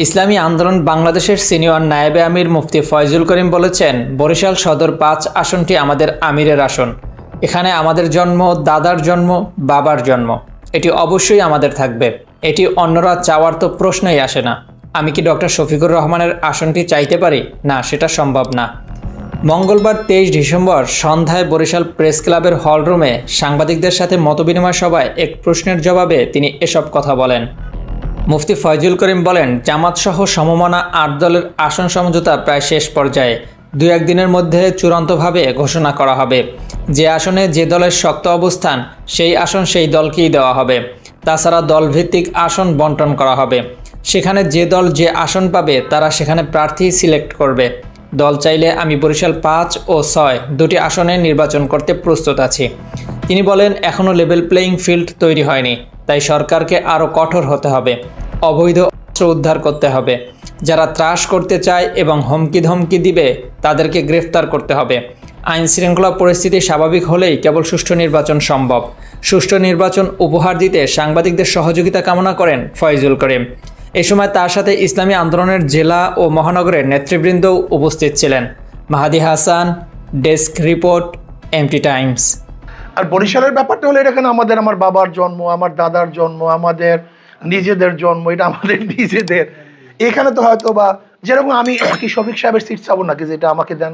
ইসলামী আন্দোলন বাংলাদেশের সিনিয়র নায়েবে আমির মুফতি ফয়জুল করিম বলেছেন, বরিশাল সদর ৫ আসনটি আমাদের আমিরের আসন। এখানে আমাদের জন্ম, দাদার জন্ম, বাবার জন্ম। এটি অবশ্যই আমাদের থাকবে। এটি অন্যরা চাওয়ার তো প্রশ্নই আসে না। আমি কি ডক্টর শফিকুর রহমানের আসনটি চাইতে পারি? না, সেটা সম্ভব না। মঙ্গলবার ২৩ ডিসেম্বর সন্ধ্যায় বরিশাল প্রেস ক্লাবের হলরুমে সাংবাদিকদের সাথে মতবিনিময় সভায় এক প্রশ্নের জবাবে তিনি এসব কথা বলেন। মুফতি ফয়জুল করিম বলেন, জামাতসহ সমমনা ৮ দলের আসন সমঝোতা প্রায় শেষ পর্যায়ে। ২-১ দিনের মধ্যে চূড়ান্তভাবে ঘোষণা করা হবে। যে আসনে যে দলের শক্ত অবস্থান, সেই আসন সেই দলকেই দেওয়া হবে। তাছাড়া দলভিত্তিক আসন বন্টন করা হবে। সেখানে যে দল যে আসন পাবে তারা সেখানে প্রার্থী সিলেক্ট করবে। দল চাইলে আমি বরিশাল ৫ ও ৬ দুটি আসনে নির্বাচন করতে প্রস্তুত আছি। তিনি বলেন, এখনও লেভেল প্লেয়িং ফিল্ড তৈরি হয়নি, তাই সরকারকে আরও কঠোর হতে হবে। অবৈধ অস্ত্র উদ্ধার করতে হবে। যারা ত্রাস করতে চায় এবং হুমকি ধমকি দিবে তাদেরকে গ্রেফতার করতে হবে। আইন শৃঙ্খলা পরিস্থিতি স্বাভাবিক হলেই কেবল সুষ্ঠু নির্বাচন সম্ভব। সুষ্ঠু নির্বাচন উপহার দিতে সাংবাদিকদের সহযোগিতা কামনা করেন ফয়জুল করিম। এ সময় তার সাথে ইসলামী আন্দোলনের জেলা ও মহানগরের নেতৃবৃন্দও উপস্থিত ছিলেন। Mahadi Hasan, desk report, MT Times. আর বরিশালের ব্যাপারটা হলো, এখানে আমার বাবার জন্ম, আমার দাদার জন্ম, আমাদের নিজেদের জন্ম, এটা আমাদের নিজেদের। এখানে তো হয়তো বা যেরকম আমি কি শফিক সাহেবের সিট চাবো নাকি যেটা আমাকে দেন।